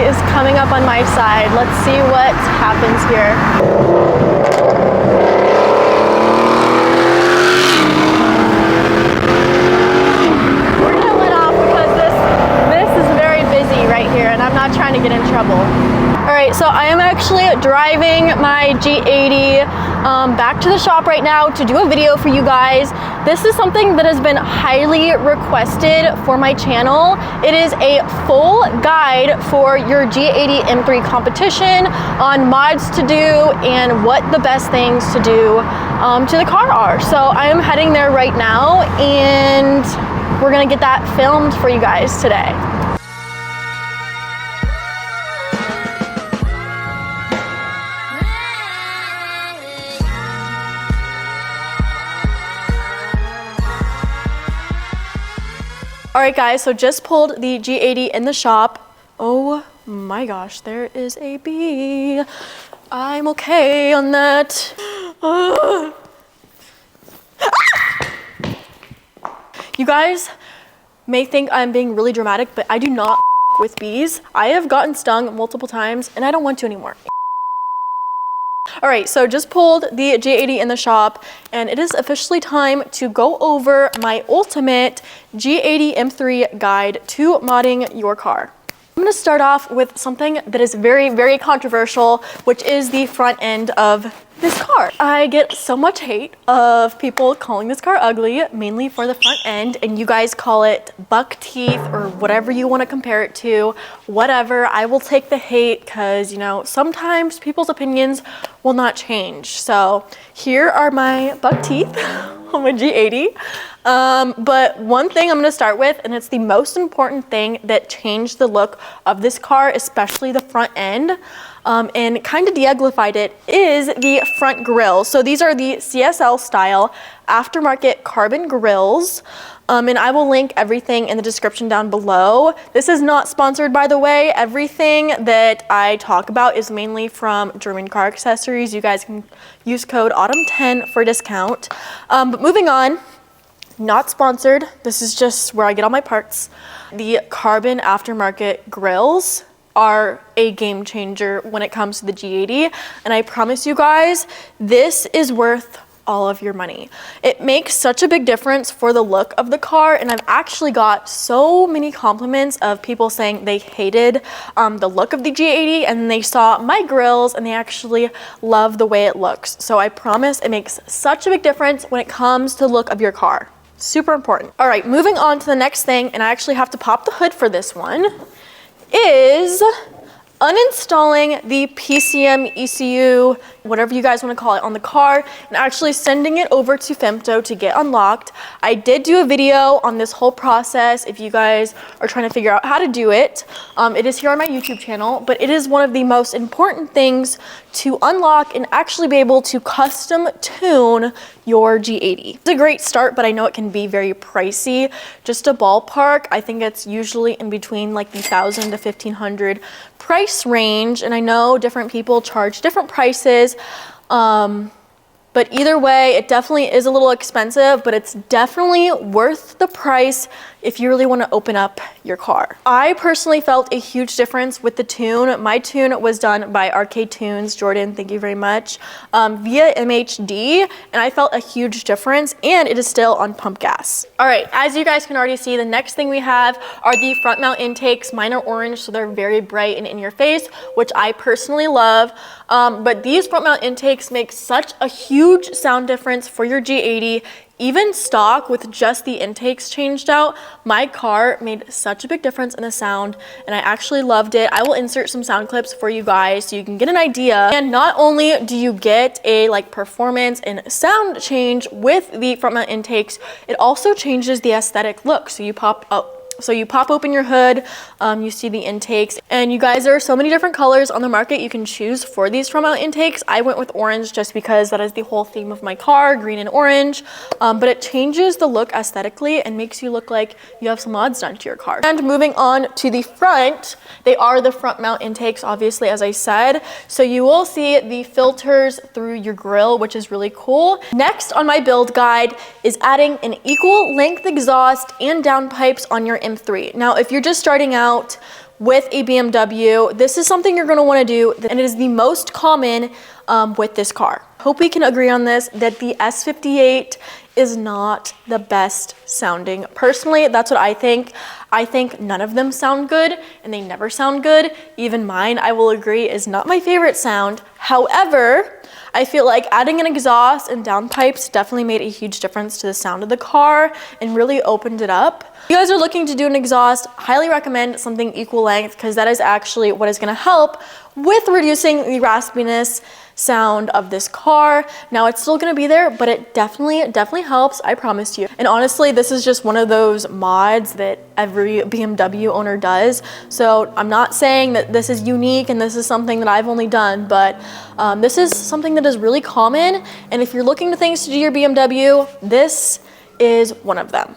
is coming up on my side. Let's see what happens here. We're gonna let off because this is very busy right here and I'm not trying to get in trouble. All right, so I am actually driving my G80 back to the shop right now to do a video for you guys. This is something that has been highly requested for my channel. It is a full guide for your G80 M3 competition on mods to do and what the best things to do to the car are. So I am heading there right now and we're gonna get that filmed for you guys today. All right guys, so just pulled the G80 in the shop. Oh my gosh, there is a bee. I'm okay on that. You guys may think I'm being really dramatic, but I do not with bees. I have gotten stung multiple times and I don't want to anymore. All right, so just pulled the G80 in the shop and it is officially time to go over my ultimate G80 M3 guide to modding your car. I'm gonna start off with something that is very, very controversial, which is the front end of this car. I get so much hate of people calling this car ugly, mainly for the front end, and you guys call it buck teeth or whatever you want to compare it to, whatever. I will take the hate because, you know, sometimes people's opinions will not change. So here are my buck teeth on my G80. But one thing I'm going to start with, and it's the most important thing that changed the look of this car, especially the front end, and kind of de-uglified it, is the front grille. So these are the CSL style aftermarket carbon grills. And I will link everything in the description down below. This is not sponsored, by the way. Everything that I talk about is mainly from German Car Accessories. You guys can use code AUTUMN10 for a discount. But moving on, not sponsored. This is just where I get all my parts. The carbon aftermarket grills are a game changer when it comes to the G80. And I promise you guys, this is worth all of your money. It makes such a big difference for the look of the car, and I've actually got so many compliments of people saying they hated the look of the G80 and they saw my grills and they actually love the way it looks. So I promise it makes such a big difference when it comes to the look of your car. Super important. All right, moving on to the next thing, and I actually have to pop the hood for this one, is uninstalling the PCM ECU, whatever you guys want to call it, on the car and actually sending it over to Femto to get unlocked. I did do a video on this whole process if you guys are trying to figure out how to do it. It is here on my YouTube channel, but it is one of the most important things to unlock and actually be able to custom tune your G80. It's a great start, but I know it can be very pricey. Just a ballpark, I think it's usually in between like the $1,000 to $1,500 price range, and I know different people charge different prices, but either way, it definitely is a little expensive, but it's definitely worth the price if you really want to open up your car. I personally felt a huge difference with the tune. My tune was done by Arcade Tunes. Jordan, thank you very much, via MHD, and I felt a huge difference, and it is still on pump gas. All right, as you guys can already see, the next thing we have are the front mount intakes. Mine are orange, so they're very bright and in your face, which I personally love. But these front mount intakes make such a huge sound difference for your G80. Even stock with just the intakes changed out, my car made such a big difference in the sound, and I actually loved it. I will insert some sound clips for you guys so you can get an idea. And not only do you get a performance and sound change with the front mount intakes, it also changes the aesthetic look. So you pop open your hood, you see the intakes, and you guys, there are so many different colors on the market you can choose for these front mount intakes. I went with orange just because that is the whole theme of my car, green and orange, but it changes the look aesthetically and makes you look like you have some mods done to your car. And moving on to the front, they are the front mount intakes, obviously, as I said. So you will see the filters through your grill, which is really cool. Next on my build guide is adding an equal length exhaust and downpipes on your M3. Now, if you're just starting out with a BMW, this is something you're gonna wanna do, and it is the most common with this car. Hope we can agree on this, that the S58 is not the best sounding. Personally, that's what I think. I think none of them sound good, and they never sound good. Even mine, I will agree, is not my favorite sound. However, I feel like adding an exhaust and downpipes definitely made a huge difference to the sound of the car and really opened it up. If you guys are looking to do an exhaust, highly recommend something equal length, because that is actually what is gonna help with reducing the raspiness sound of this car. Now it's still gonna be there, but it definitely helps, I promise you. And honestly, this is just one of those mods that every BMW owner does. So I'm not saying that this is unique and this is something that I've only done, but this is something that is really common. And if you're looking to things to do your BMW, this is one of them.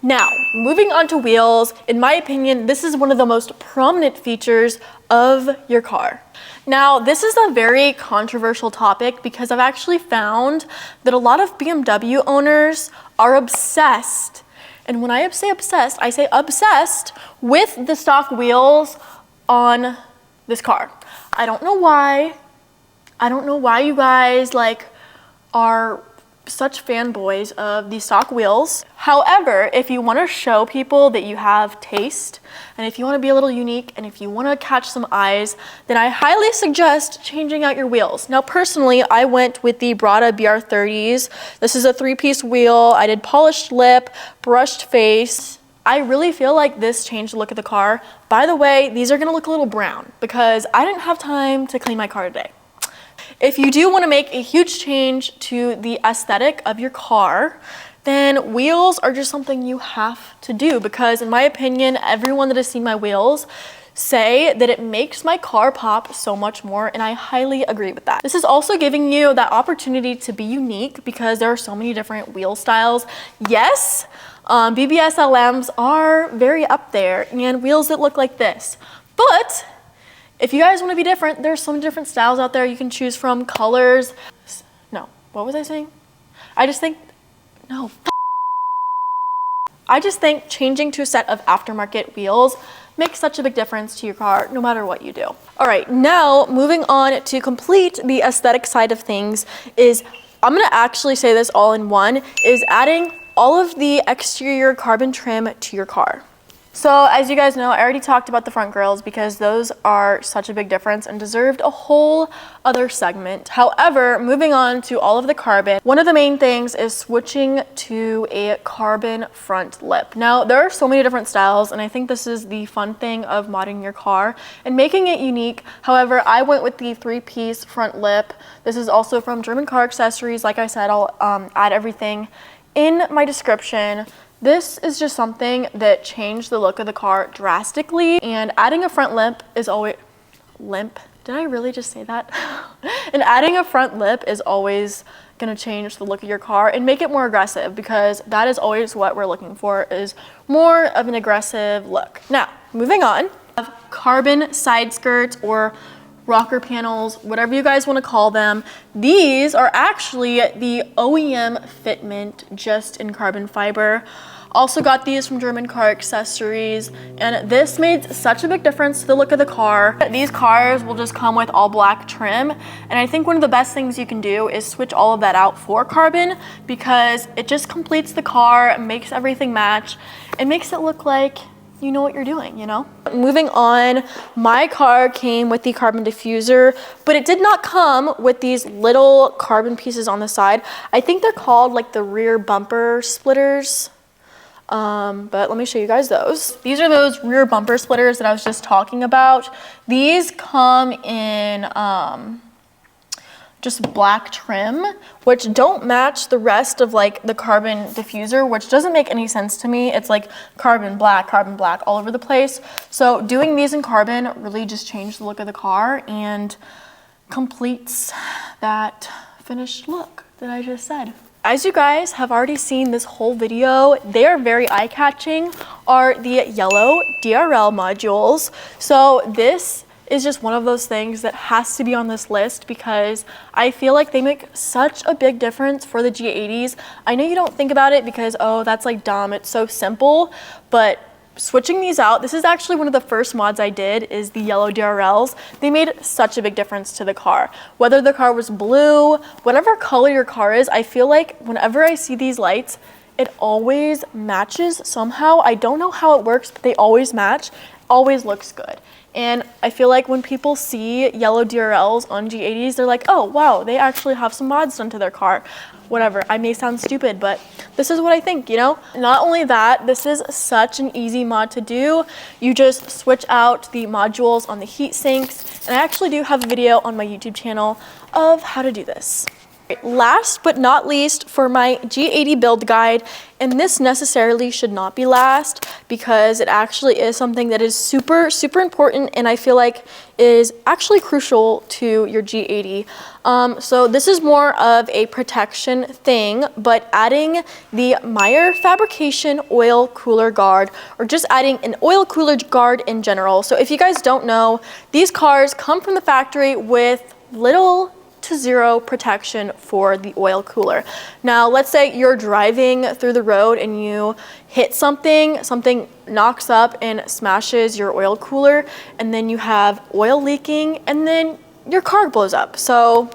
Now, moving on to wheels, in my opinion, this is one of the most prominent features of your car. Now, this is a very controversial topic because I've actually found that a lot of BMW owners are obsessed. And when I say obsessed, I say obsessed with the stock wheels on this car. I don't know why. I don't know why you guys are such fanboys of the stock wheels. However, if you want to show people that you have taste, and if you want to be a little unique, and if you want to catch some eyes, then I highly suggest changing out your wheels. Now, personally, I went with the Brada BR30s. This is a 3-piece wheel. I did polished lip, brushed face. I really feel like this changed the look of the car. By the way, these are going to look a little brown because I didn't have time to clean my car today. If you do want to make a huge change to the aesthetic of your car, then wheels are just something you have to do, because in my opinion, everyone that has seen my wheels say that it makes my car pop so much more, and I highly agree with that. This is also giving you that opportunity to be unique because there are so many different wheel styles. Yes, BBS LMs are very up there, and wheels that look like this, but if you guys want to be different, there's so many different styles out there you can choose from, colors. No, what was I saying? I just think changing to a set of aftermarket wheels makes such a big difference to your car, no matter what you do. All right, now moving on to complete the aesthetic side of things is, I'm gonna actually say this all in one, is adding all of the exterior carbon trim to your car. So as you guys know, I already talked about the front grills because those are such a big difference and deserved a whole other segment. However, moving on to all of the carbon, one of the main things is switching to a carbon front lip. Now, there are so many different styles, and I think this is the fun thing of modding your car and making it unique. However, I went with the 3-piece front lip. This is also from German Car Accessories. Like I said, I'll add everything in my description. This is just something that changed the look of the car drastically, and adding a front lip is always, did I really just say that? And adding a front lip is always gonna change the look of your car and make it more aggressive, because that is always what we're looking for, is more of an aggressive look. Now, moving on, carbon side skirts or rocker panels, whatever you guys want to call them. These are actually the OEM fitment, just in carbon fiber. Also got these from German Car Accessories, and this made such a big difference to the look of the car. These cars will just come with all black trim, and I think one of the best things you can do is switch all of that out for carbon, because it just completes the car, makes everything match, and makes it look like you know what you're doing, you know? Moving on, my car came with the carbon diffuser, but it did not come with these little carbon pieces on the side. I think they're called like the rear bumper splitters. But let me show you guys those. These are those rear bumper splitters that I was just talking about. These come in just black trim, which don't match the rest of like the carbon diffuser, which doesn't make any sense to me. It's like carbon black all over the place. So doing these in carbon really just changed the look of the car and completes that finished look that I just said. As you guys have already seen this whole video, they are very eye-catching, are the yellow DRL modules. So this is just one of those things that has to be on this list because I feel like they make such a big difference for the G80s. I know you don't think about it because, oh, that's like dumb, it's so simple, but switching these out, this is actually one of the first mods I did, is the yellow DRLs. They made such a big difference to the car. Whether the car was blue, whatever color your car is, I feel like whenever I see these lights, it always matches somehow. I don't know how it works, but they always match, always looks good. And I feel like when people see yellow DRLs on G80s, they're like, oh wow, they actually have some mods done to their car. Whatever, I may sound stupid, but this is what I think, you know? Not only that, this is such an easy mod to do. You just switch out the modules on the heat sinks, and I actually do have a video on my YouTube channel of how to do this. Last but not least, for my G80 build guide, and this necessarily should not be last because it actually is something that is super important, and I feel like is actually crucial to your G80. So this is more of a protection thing, but adding the Meyer Fabrication oil cooler guard, or just adding an oil cooler guard in general. So if you guys don't know, these cars come from the factory with little to zero protection for the oil cooler. Now, let's say you're driving through the road and you hit something knocks up and smashes your oil cooler, and then you have oil leaking, and then your car blows up. So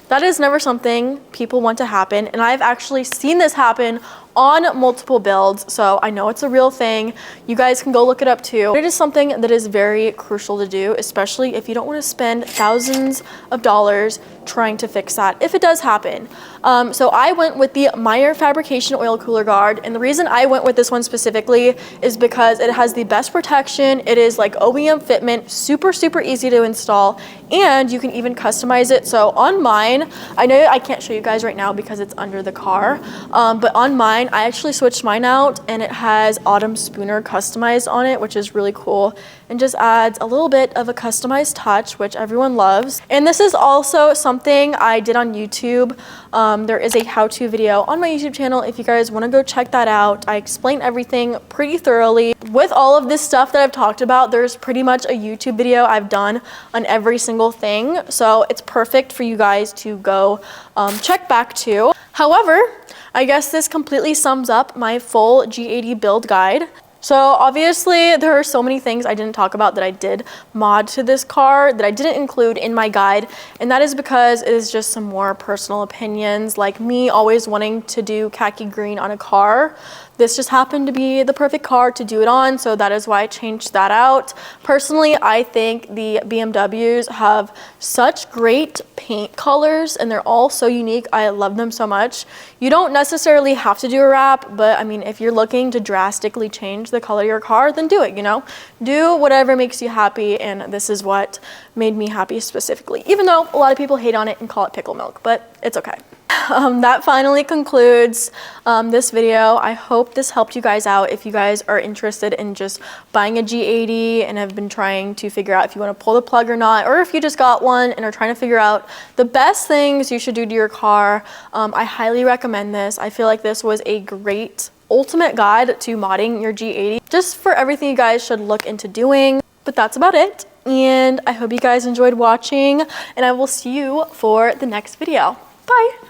that is never something people want to happen, and I've actually seen this happen on multiple builds, so I know it's a real thing. You guys can go look it up too. It is something that is very crucial to do, especially if you don't want to spend thousands of dollars trying to fix that, if it does happen. So I went with the Meyer Fabrication oil cooler guard, and the reason I went with this one specifically is because it has the best protection. It is like OEM fitment, super easy to install, and you can even customize it. So on mine, I know I can't show you guys right now because it's under the car, but on mine, I actually switched mine out, and it has Autumn Spooner customized on it, which is really cool and just adds a little bit of a customized touch, which everyone loves. And this is also something I did on YouTube. There is a how-to video on my YouTube channel if you guys want to go check that out. I explain everything pretty thoroughly. With all of this stuff that I've talked about, there's pretty much a YouTube video I've done on every single thing, so it's perfect for you guys to go check back to. However, I guess this completely sums up my full G80 build guide. So obviously there are so many things I didn't talk about that I did mod to this car that I didn't include in my guide, and that is because it is just some more personal opinions, like me always wanting to do khaki green on a car. This just happened to be the perfect car to do it on, so that is why I changed that out. Personally, I think the BMWs have such great paint colors, and they're all so unique. I love them so much. You don't necessarily have to do a wrap, but I mean, if you're looking to drastically change the color of your car, then do it, you know? Do whatever makes you happy, and this is what made me happy specifically, even though a lot of people hate on it and call it pickle milk, but it's okay. That finally concludes this video. I hope this helped you guys out if you guys are interested in just buying a G80 and have been trying to figure out if you want to pull the plug or not, or if you just got one and are trying to figure out the best things you should do to your car. I highly recommend this. I feel like this was a great ultimate guide to modding your G80, just for everything you guys should look into doing. But that's about it, and I hope you guys enjoyed watching, and I will see you for the next video. Bye!